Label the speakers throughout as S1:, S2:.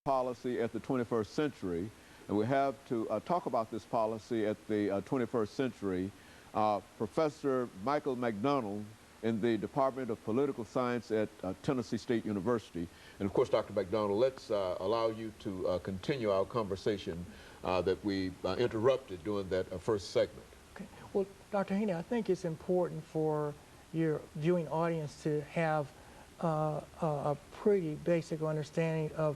S1: policy at the 21st century, and we have to talk about this policy at the 21st century. Professor McDonald in the Department of Political Science at Tennessee State University. And of course, Dr. McDonald, let's allow you to continue our conversation that we interrupted during that first segment.
S2: Okay. Well, Dr. Haney, I think it's important for your viewing audience to have a pretty basic understanding of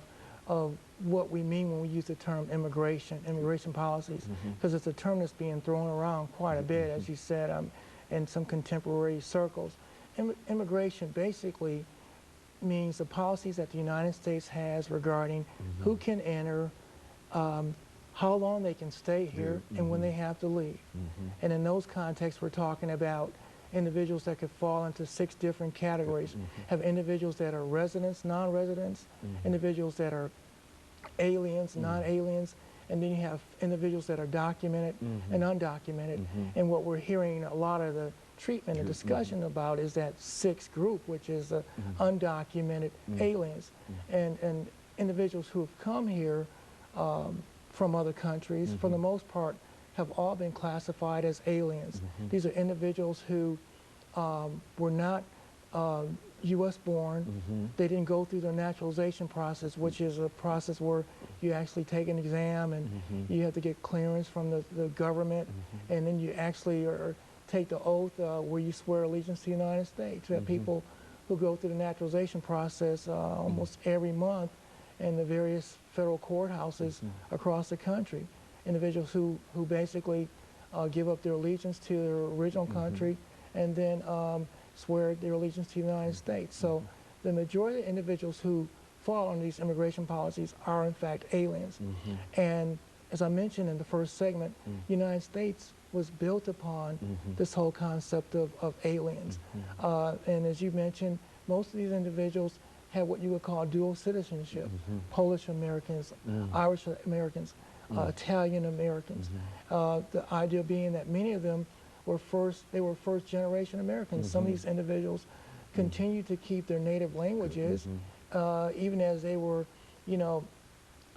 S2: what we mean when we use the term immigration policies, because it's a term that's being thrown around quite a bit, as you said, in some contemporary circles. Immigration basically means the policies that the United States has regarding who can enter, how long they can stay here, and when they have to leave. And in those contexts, we're talking about individuals that could fall into 6 different categories. Have individuals that are residents, non-residents, individuals that are aliens, non-aliens, and then you have individuals that are documented and undocumented. And what we're hearing a lot of the treatment and discussion about is that 6th group, which is the undocumented aliens, and individuals who have come here from other countries, for the most part, have all been classified as aliens. These are individuals who were not U.S. born. They didn't go through the naturalization process, which is a process where you actually take an exam and you have to get clearance from the government, and then you actually take the oath where you swear allegiance to the United States. We have people who go through the naturalization process almost every month in the various federal courthouses across the country. Individuals who basically give up their allegiance to their original country and then swear their allegiance to the United States. So the majority of individuals who fall under these immigration policies are in fact aliens. And as I mentioned in the first segment, the United States was built upon this whole concept of aliens. And as you mentioned, most of these individuals have what you would call dual citizenship, Polish Americans, Irish Americans, Italian Americans. The idea being that many of them were first generation Americans. Some of these individuals continued to keep their native languages even as they were,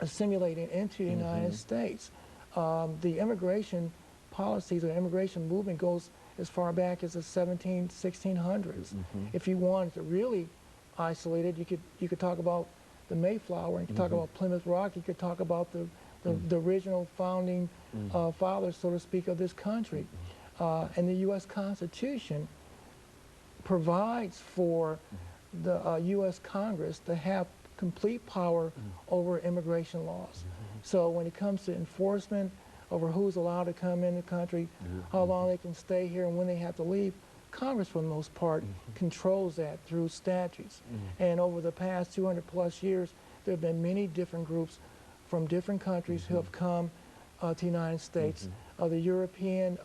S2: assimilating into the United States. The immigration policies or immigration movement goes as far back as the 1600s. If you wanted to really isolate it, you could talk about the Mayflower, you could talk about Plymouth Rock, you could talk about the original founding fathers, so to speak, of this country. And the U.S. Constitution provides for the U.S. Congress to have complete power over immigration laws. So when it comes to enforcement over who's allowed to come in the country, how long they can stay here, and when they have to leave, Congress, for the most part, controls that through statutes. And over the past 200+ years, there have been many different groups from different countries who have come to the United States. The European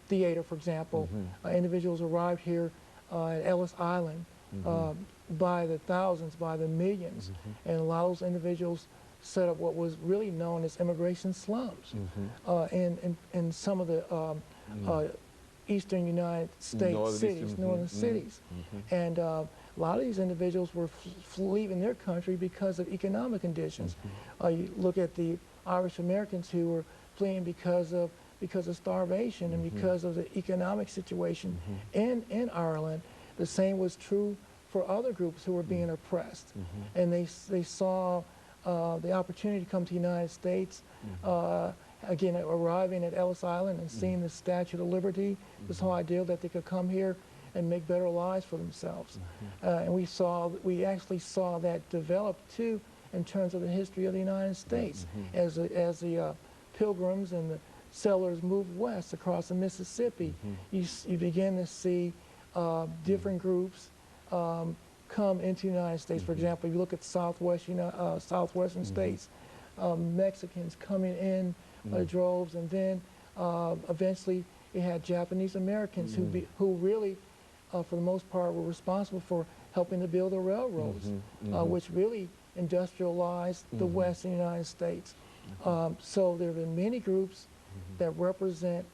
S2: theater, for example, individuals arrived here at Ellis Island by the thousands, by the millions, and a lot of those individuals set up what was really known as immigration slums in some of the eastern United States cities, northern cities. And a lot of these individuals were leaving their country because of economic conditions. You look at the Irish Americans who were fleeing because of starvation and because of the economic situation in Ireland. The same was true for other groups who were being oppressed. And they saw the opportunity to come to the United States, again, arriving at Ellis Island and seeing the Statue of Liberty, this whole idea that they could come here and make better lives for themselves. And we actually saw that develop too in terms of the history of the United States. As the pilgrims and the settlers moved west across the Mississippi, you begin to see different groups come into the United States. For example, if you look at southwestern states, Mexicans coming in droves, and then eventually you had Japanese Americans who really, for the most part, were responsible for helping to build the railroads, which really industrialized the West in the United States. So there have been many groups that represent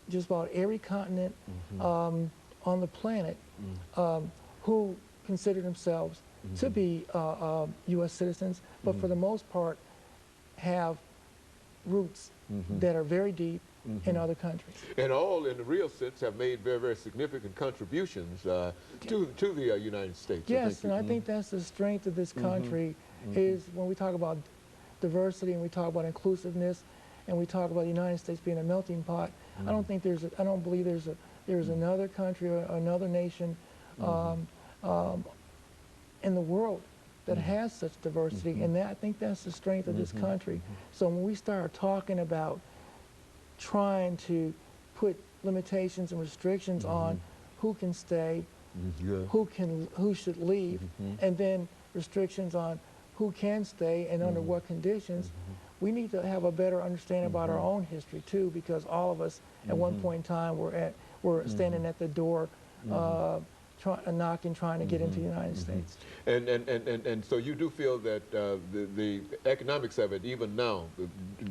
S2: just about every continent on the planet who consider themselves to be U.S. citizens, but for the most part have roots that are very deep in other countries.
S1: And all, in the real sense, have made very, very significant contributions to the United States.
S2: Yes, and I think that's the strength of this country is when we talk about diversity and we talk about inclusiveness and we talk about the United States being a melting pot. I don't think I don't believe there's another country or another nation in the world that has such diversity, and I think that's the strength of this country. So when we start talking about trying to put limitations and restrictions on who can stay, who should leave, and then restrictions on who can stay and under what conditions, we need to have a better understanding about our own history too, because all of us at one point in time were standing at the door knocking, trying to get into the United States.
S1: And so you do feel that the economics of it, even now,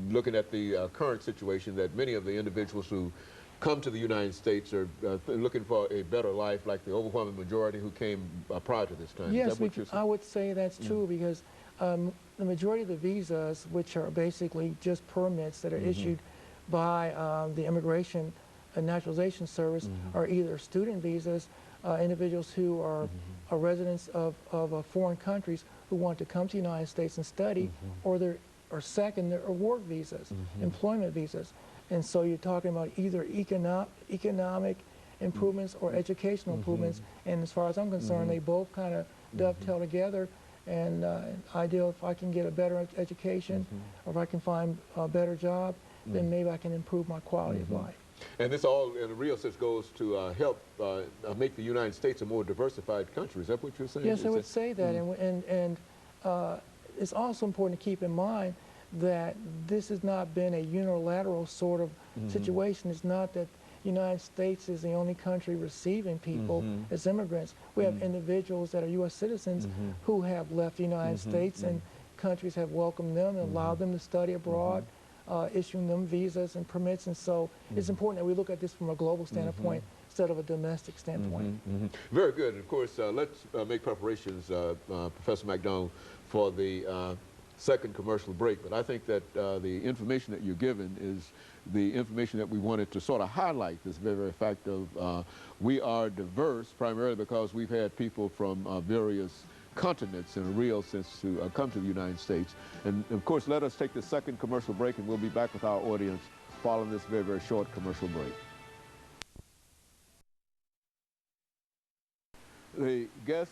S1: looking at the current situation, that many of the individuals who come to the United States are looking for a better life, like the overwhelming majority who came prior to this time.
S2: Yes, I would say that's true, because the majority of the visas, which are basically just permits that are issued by the Immigration and Naturalization Service, are either student visas, individuals who are residents of foreign countries who want to come to the United States and study, or second, they're work visas, employment visas. And so you're talking about either economic improvements or educational improvements, and as far as I'm concerned, they both kind of dovetail together. And ideal, if I can get a better education, or if I can find a better job, then maybe I can improve my quality of life.
S1: And this all, in a real sense, goes to help make the United States a more diversified country. Is that what you're saying?
S2: Yes, I would say that. And it's also important to keep in mind that this has not been a unilateral sort of situation. It's not that the United States is the only country receiving people as immigrants. We have individuals that are U.S. citizens who have left the United States, and countries have welcomed them and allowed them to study abroad, issuing them visas and permits. And so it's important that we look at this from a global standpoint instead of a domestic standpoint.
S1: Very good. Of course, let's make preparations, Professor McDonald, for the second commercial break. But I think that the information that you're given is the information that we wanted to sort of highlight, this very, very fact of we are diverse primarily because we've had people from various continents in a real sense to come to the United States. And of course, let us take the second commercial break, and we'll be back with our audience following this very, very short commercial break. The guest